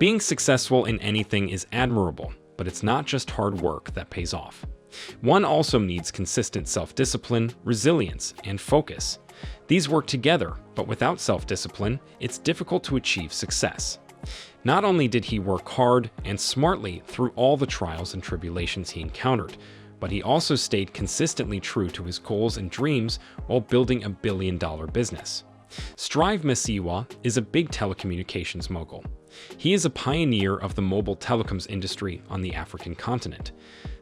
Being successful in anything is admirable, but it's not just hard work that pays off. One also needs consistent self-discipline, resilience, and focus. These work together, but without self-discipline, it's difficult to achieve success. Not only did he work hard and smartly through all the trials and tribulations he encountered, but he also stayed consistently true to his goals and dreams while building a billion-dollar business. Masiyiwa is a big telecommunications mogul. He is a pioneer of the mobile telecoms industry on the African continent.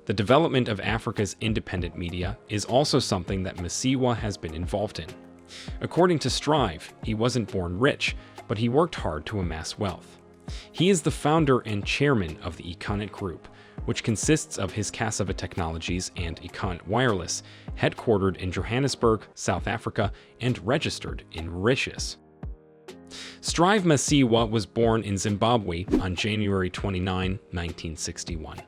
The development of Africa's independent media is also something that Masiyiwa has been involved in. According to Strive, he wasn't born rich, but he worked hard to amass wealth. He is the founder and chairman of the Econet Group, which consists of his Cassava Technologies and Econet Wireless, headquartered in Johannesburg, South Africa, and registered in Mauritius. Masiyiwa was born in Zimbabwe on January 29, 1961.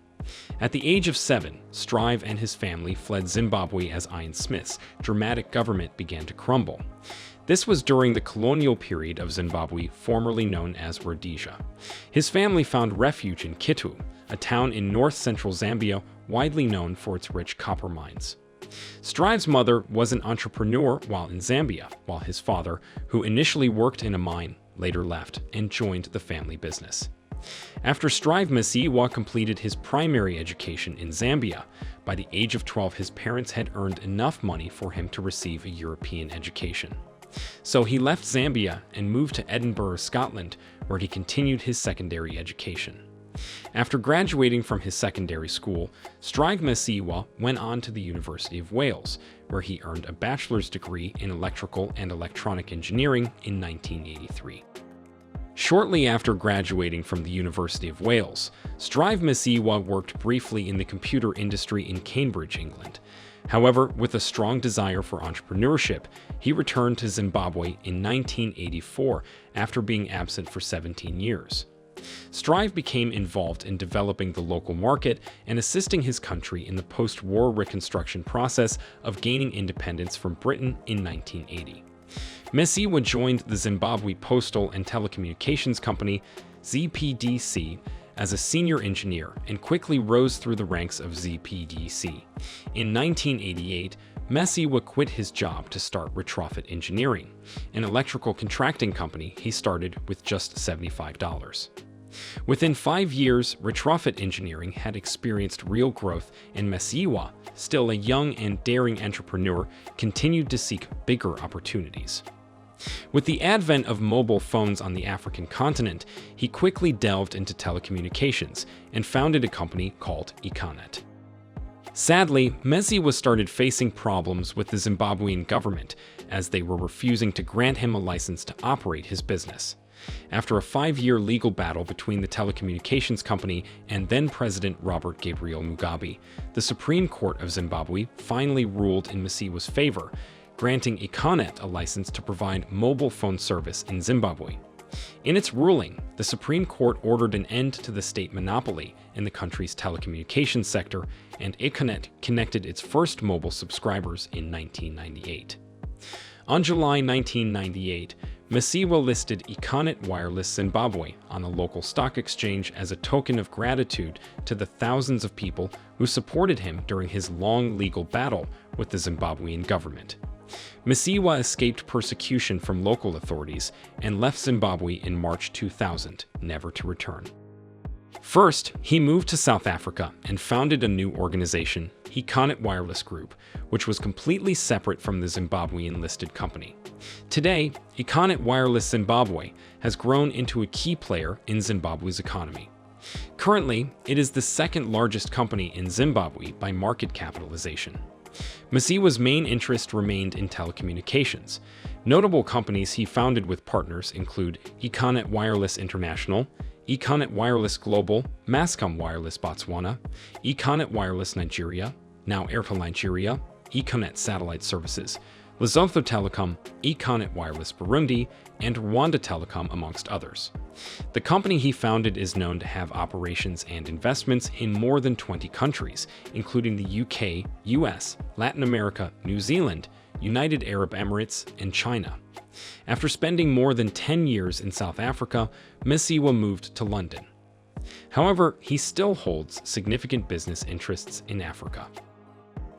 At the age of 7, Strive and his family fled Zimbabwe as Ian Smith's dramatic government began to crumble. This was during the colonial period of Zimbabwe, formerly known as Rhodesia. His family found refuge in Kitwe, a town in north-central Zambia widely known for its rich copper mines. Strive's mother was an entrepreneur while in Zambia, while his father, who initially worked in a mine, later left and joined the family business. After Masiyiwa completed his primary education in Zambia, by the age of 12 his parents had earned enough money for him to receive a European education. So he left Zambia and moved to Edinburgh, Scotland, where he continued his secondary education. After graduating from his secondary school, Masiyiwa went on to the University of Wales, where he earned a bachelor's degree in electrical and electronic engineering in 1983. Shortly after graduating from the University of Wales, Masiyiwa worked briefly in the computer industry in Cambridge, England. However, with a strong desire for entrepreneurship, he returned to Zimbabwe in 1984 after being absent for 17 years. Strive became involved in developing the local market and assisting his country in the post-war reconstruction process of gaining independence from Britain in 1980. Masiyiwa joined the Zimbabwe Postal and Telecommunications Company, ZPDC, as a senior engineer and quickly rose through the ranks of ZPDC. In 1988, Masiyiwa quit his job to start Retrofit Engineering, an electrical contracting company he started with just $75. Within 5 years, Retrofit Engineering had experienced real growth, and Masiyiwa, still a young and daring entrepreneur, continued to seek bigger opportunities. With the advent of mobile phones on the African continent, he quickly delved into telecommunications and founded a company called Econet. Sadly, Masiyiwa started facing problems with the Zimbabwean government, as they were refusing to grant him a license to operate his business. After a 5-year legal battle between the telecommunications company and then-President Robert Gabriel Mugabe, the Supreme Court of Zimbabwe finally ruled in Masiyiwa's favor, granting Econet a license to provide mobile phone service in Zimbabwe. In its ruling, the Supreme Court ordered an end to the state monopoly in the country's telecommunications sector, and Econet connected its first mobile subscribers in 1998. On July 1998, Masiyiwa listed Econet Wireless Zimbabwe on a local stock exchange as a token of gratitude to the thousands of people who supported him during his long legal battle with the Zimbabwean government. Masiyiwa escaped persecution from local authorities and left Zimbabwe in March 2000, never to return. First, he moved to South Africa and founded a new organization, Econet Wireless Group, which was completely separate from the Zimbabwean-listed company. Today, Econet Wireless Zimbabwe has grown into a key player in Zimbabwe's economy. Currently, it is the second largest company in Zimbabwe by market capitalization. Masiyiwa's main interest remained in telecommunications. Notable companies he founded with partners include Econet Wireless International, Econet Wireless Global, Mascom Wireless Botswana, Econet Wireless Nigeria, now Airtel Nigeria, Econet Satellite Services, Lesotho Telecom, Econet Wireless Burundi, and Rwanda Telecom, amongst others. The company he founded is known to have operations and investments in more than 20 countries, including the UK, US, Latin America, New Zealand, United Arab Emirates, and China. After spending more than 10 years in South Africa, Masiyiwa moved to London. However, he still holds significant business interests in Africa.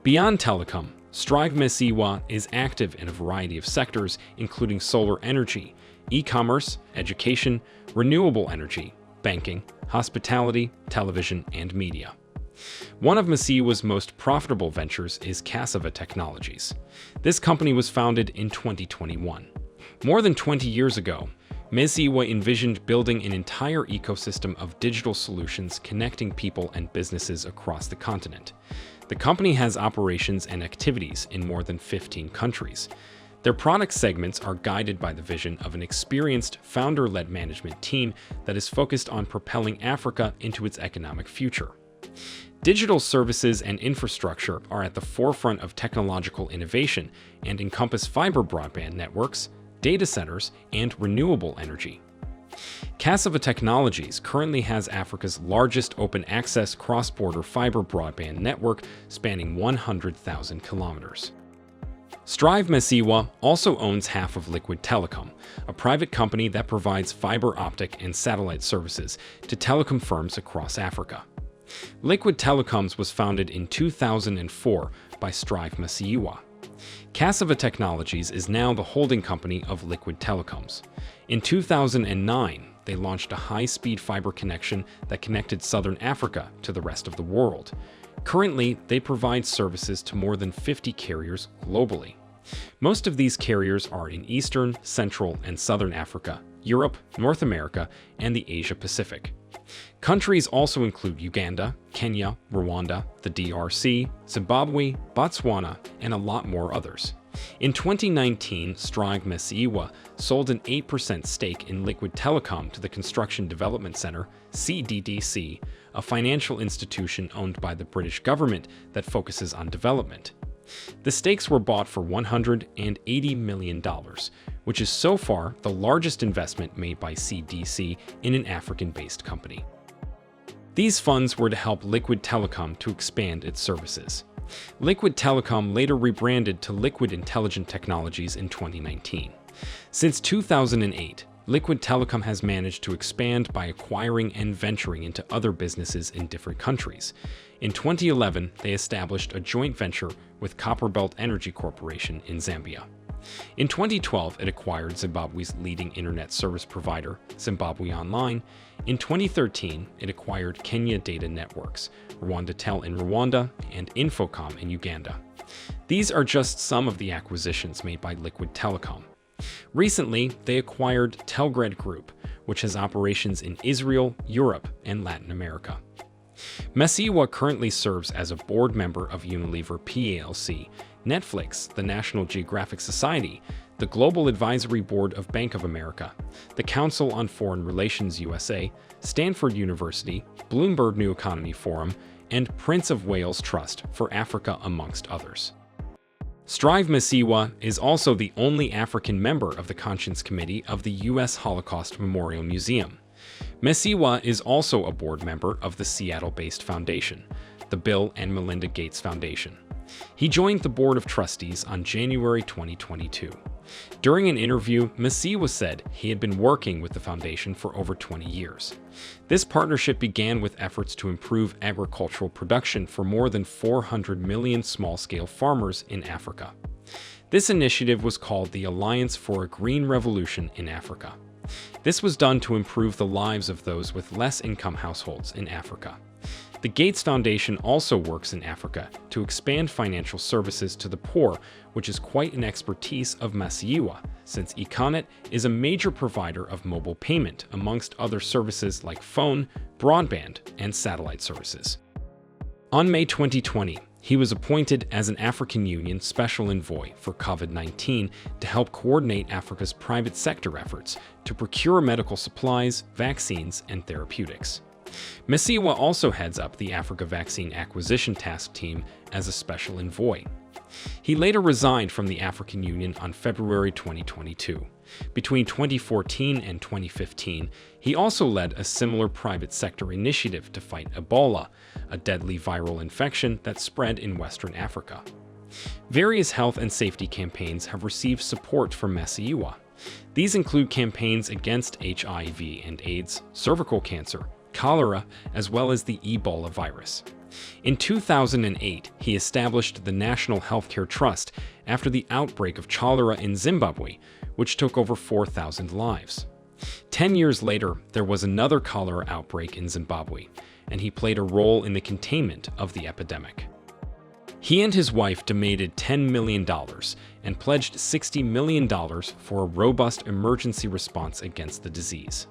Beyond telecom, Masiyiwa is active in a variety of sectors, including solar energy, e-commerce, education, renewable energy, banking, hospitality, television, and media. One of Masiyiwa's most profitable ventures is Cassava Technologies. This company was founded in 2021. More than 20 years ago, Masiyiwa envisioned building an entire ecosystem of digital solutions connecting people and businesses across the continent. The company has operations and activities in more than 15 countries. Their product segments are guided by the vision of an experienced, founder-led management team that is focused on propelling Africa into its economic future. Digital services and infrastructure are at the forefront of technological innovation and encompass fiber broadband networks, data centers, and renewable energy. Cassava Technologies currently has Africa's largest open-access cross-border fiber broadband network spanning 100,000 kilometers. Masiyiwa also owns half of Liquid Telecom, a private company that provides fiber optic and satellite services to telecom firms across Africa. Liquid Telecoms was founded in 2004 by Masiyiwa. Cassava Technologies is now the holding company of Liquid Telecoms. In 2009, they launched a high-speed fiber connection that connected southern Africa to the rest of the world. Currently, they provide services to more than 50 carriers globally. Most of these carriers are in Eastern, Central, and Southern Africa, Europe, North America, and the Asia-Pacific. Countries also include Uganda, Kenya, Rwanda, the DRC, Zimbabwe, Botswana, and a lot more others. In 2019, Masiyiwa sold an 8% stake in Liquid Telecom to the Construction Development Center, CDDC, a financial institution owned by the British government that focuses on development. The stakes were bought for $180 million, which is so far the largest investment made by CDC in an African-based company. These funds were to help Liquid Telecom to expand its services. Liquid Telecom later rebranded to Liquid Intelligent Technologies in 2019. Since 2008, Liquid Telecom has managed to expand by acquiring and venturing into other businesses in different countries. In 2011, they established a joint venture with Copperbelt Energy Corporation in Zambia. In 2012, it acquired Zimbabwe's leading internet service provider, Zimbabwe Online. In 2013, it acquired Kenya Data Networks, Rwandatel in Rwanda, and Infocom in Uganda. These are just some of the acquisitions made by Liquid Telecom. Recently, they acquired Econet Group, which has operations in Israel, Europe, and Latin America. Masiyiwa currently serves as a board member of Unilever plc, Netflix, the National Geographic Society, the Global Advisory Board of Bank of America, the Council on Foreign Relations USA, Stanford University, Bloomberg New Economy Forum, and Prince of Wales Trust for Africa, amongst others. Masiyiwa is also the only African member of the Conscience Committee of the U.S. Holocaust Memorial Museum. Masiyiwa is also a board member of the Seattle-based foundation, the Bill and Melinda Gates Foundation. He joined the Board of Trustees on January 2022. During an interview, Masiyiwa said he had been working with the foundation for over 20 years. This partnership began with efforts to improve agricultural production for more than 400 million small-scale farmers in Africa. This initiative was called the Alliance for a Green Revolution in Africa. This was done to improve the lives of those with less income households in Africa. The Gates Foundation also works in Africa to expand financial services to the poor, which is quite an expertise of Masiyiwa, since Econet is a major provider of mobile payment, amongst other services like phone, broadband, and satellite services. On May 2020, he was appointed as an African Union Special Envoy for COVID-19 to help coordinate Africa's private sector efforts to procure medical supplies, vaccines, and therapeutics. Masiyiwa also heads up the Africa Vaccine Acquisition Task Team as a special envoy. He later resigned from the African Union on February 2022. Between 2014 and 2015, he also led a similar private sector initiative to fight Ebola, a deadly viral infection that spread in Western Africa. Various health and safety campaigns have received support from Masiyiwa, These include campaigns against HIV and AIDS, cervical cancer, cholera, as well as the Ebola virus. In 2008, he established the National Healthcare Trust after the outbreak of cholera in Zimbabwe, which took over 4,000 lives. 10 years later, there was another cholera outbreak in Zimbabwe, and he played a role in the containment of the epidemic. He and his wife donated $10 million and pledged $60 million for a robust emergency response against the disease.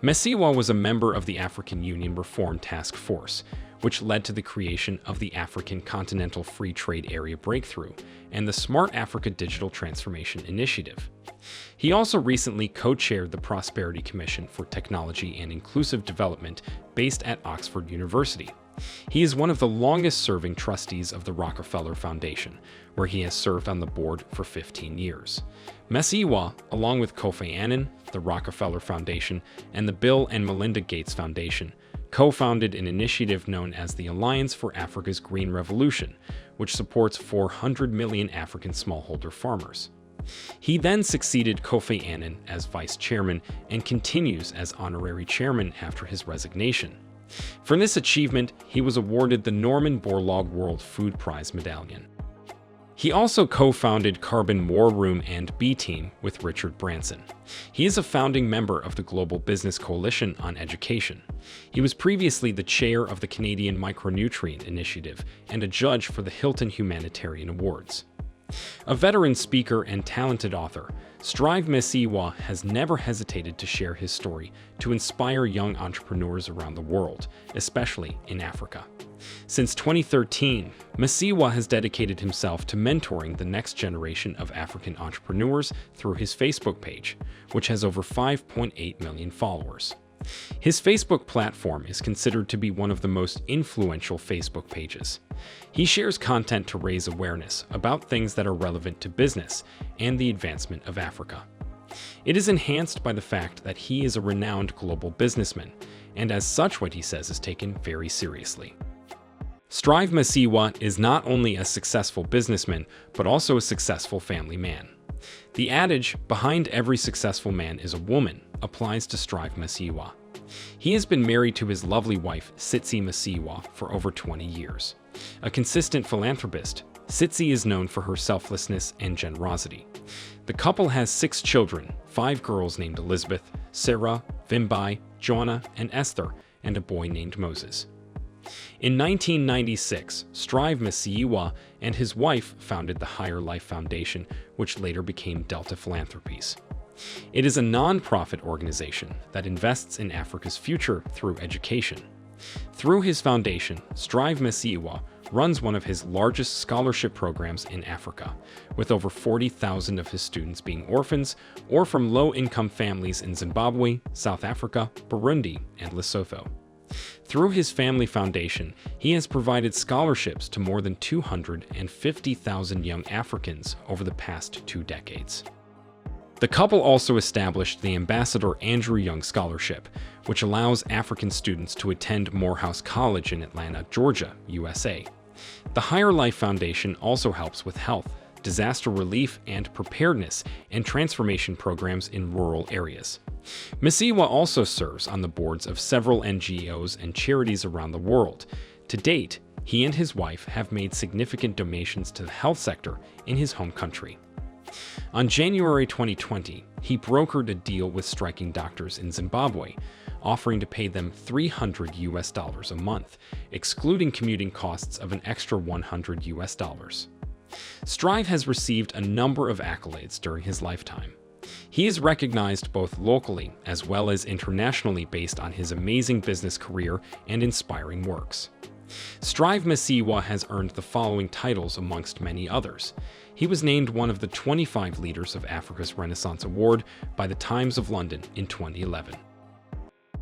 Masiyiwa was a member of the African Union Reform Task Force, which led to the creation of the African Continental Free Trade Area Breakthrough and the Smart Africa Digital Transformation Initiative. He also recently co-chaired the Prosperity Commission for Technology and Inclusive Development based at Oxford University. He is one of the longest-serving trustees of the Rockefeller Foundation, where he has served on the board for 15 years. Masiyiwa, along with Kofi Annan, the Rockefeller Foundation, and the Bill and Melinda Gates Foundation, co-founded an initiative known as the Alliance for Africa's Green Revolution, which supports 400 million African smallholder farmers. He then succeeded Kofi Annan as vice chairman and continues as honorary chairman after his resignation. For this achievement, he was awarded the Norman Borlaug World Food Prize Medallion. He also co-founded Carbon War Room and B-Team with Richard Branson. He is a founding member of the Global Business Coalition on Education. He was previously the chair of the Canadian Micronutrient Initiative and a judge for the Hilton Humanitarian Awards. A veteran speaker and talented author, Strive Masiyiwa has never hesitated to share his story to inspire young entrepreneurs around the world, especially in Africa. Since 2013, Masiyiwa has dedicated himself to mentoring the next generation of African entrepreneurs through his Facebook page, which has over 5.8 million followers. His Facebook platform is considered to be one of the most influential Facebook pages. He shares content to raise awareness about things that are relevant to business and the advancement of Africa. It is enhanced by the fact that he is a renowned global businessman, and as such what he says is taken very seriously. Strive Masiyiwa is not only a successful businessman, but also a successful family man. The adage, behind every successful man is a woman, applies to Strive Masiyiwa. He has been married to his lovely wife, Tsitsi Masiyiwa, for over 20 years. A consistent philanthropist, Tsitsi is known for her selflessness and generosity. The couple has 6 children, 5 girls named Elizabeth, Sarah, Vimbai, Joanna, and Esther, and a boy named Moses. In 1996, Strive Masiyiwa and his wife founded the Higher Life Foundation, which later became Delta Philanthropies. It is a non-profit organization that invests in Africa's future through education. Through his foundation, Strive Masiyiwa runs one of his largest scholarship programs in Africa, with over 40,000 of his students being orphans or from low-income families in Zimbabwe, South Africa, Burundi, and Lesotho. Through his family foundation, he has provided scholarships to more than 250,000 young Africans over the past 2 decades. The couple also established the Ambassador Andrew Young Scholarship, which allows African students to attend Morehouse College in Atlanta, Georgia, USA. The Higher Life Foundation also helps with health, disaster relief and preparedness and transformation programs in rural areas. Masiyiwa also serves on the boards of several NGOs and charities around the world. To date, he and his wife have made significant donations to the health sector in his home country. On January 2020, he brokered a deal with striking doctors in Zimbabwe, offering to pay them $300 a month, excluding commuting costs of an extra $100. Strive has received a number of accolades during his lifetime. He is recognized both locally as well as internationally based on his amazing business career and inspiring works. Strive Masiyiwa has earned the following titles amongst many others. He was named one of the 25 Leaders of Africa's Renaissance Award by the Times of London in 2011.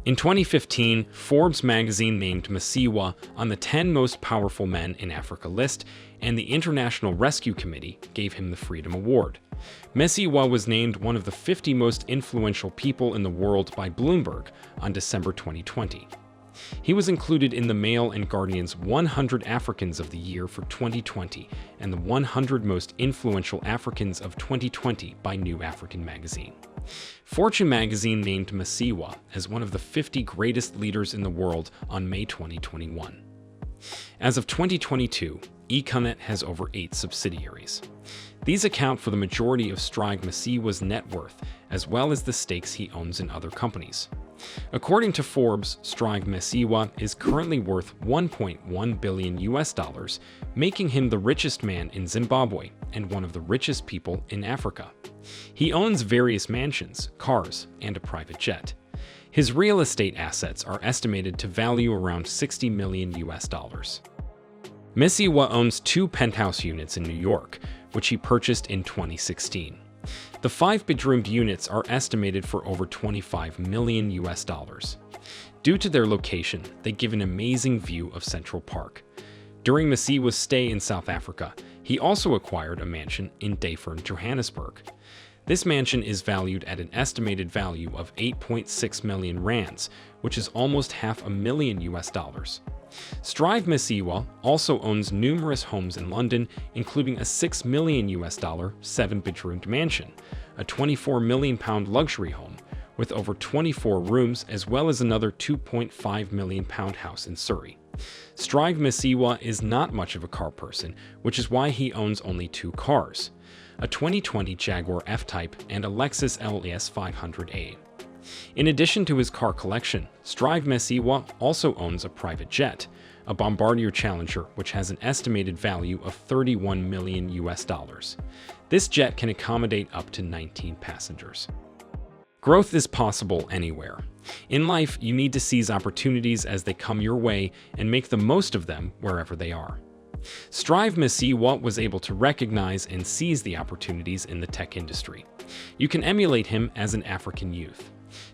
In 2015, Forbes magazine named Masiyiwa on the 10 most powerful men in Africa list, and the International Rescue Committee gave him the Freedom Award. Masiyiwa was named one of the 50 most influential people in the world by Bloomberg on December 2020. He was included in the Mail and Guardian's 100 Africans of the Year for 2020 and the 100 Most Influential Africans of 2020 by New African magazine. Fortune magazine named Masiyiwa as one of the 50 greatest leaders in the world on May 2021. As of 2022, Econet has over 8 subsidiaries. These account for the majority of Strive Masiyiwa's net worth, as well as the stakes he owns in other companies. According to Forbes, Strive Masiyiwa is currently worth $1.1 billion, making him the richest man in Zimbabwe and one of the richest people in Africa. He owns various mansions, cars, and a private jet. His real estate assets are estimated to value around $60 million. Masiyiwa owns 2 penthouse units in New York, which he purchased in 2016. The 5-bedroomed units are estimated for over $25 million. Due to their location, they give an amazing view of Central Park. During Masiyiwa's stay in South Africa, he also acquired a mansion in Dayfern, Johannesburg. This mansion is valued at an estimated value of 8.6 million rands, which is almost $500,000. Strive Masiyiwa also owns numerous homes in London, including a $6 million 7-bedroomed mansion, a £24 million luxury home with over 24 rooms, as well as another £2.5 million house in Surrey. Strive Masiyiwa is not much of a car person, which is why he owns only 2 cars, a 2020 Jaguar F-Type and a Lexus LS 500A. In addition to his car collection, Strive Masiyiwa also owns a private jet, a Bombardier Challenger, which has an estimated value of $31 million. This jet can accommodate up to 19 passengers. Growth is possible anywhere. In life, you need to seize opportunities as they come your way and make the most of them wherever they are. Strive Masiyiwa was able to recognize and seize the opportunities in the tech industry. You can emulate him as an African youth.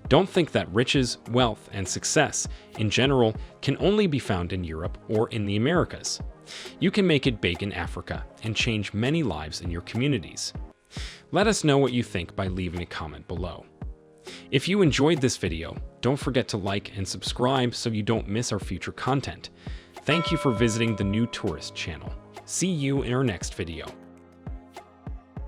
Don't think that riches, wealth, and success, in general, can only be found in Europe or in the Americas. You can make it big in Africa and change many lives in your communities. Let us know what you think by leaving a comment below. If you enjoyed this video, don't forget to like and subscribe so you don't miss our future content. Thank you for visiting the New Tourist channel. See you in our next video.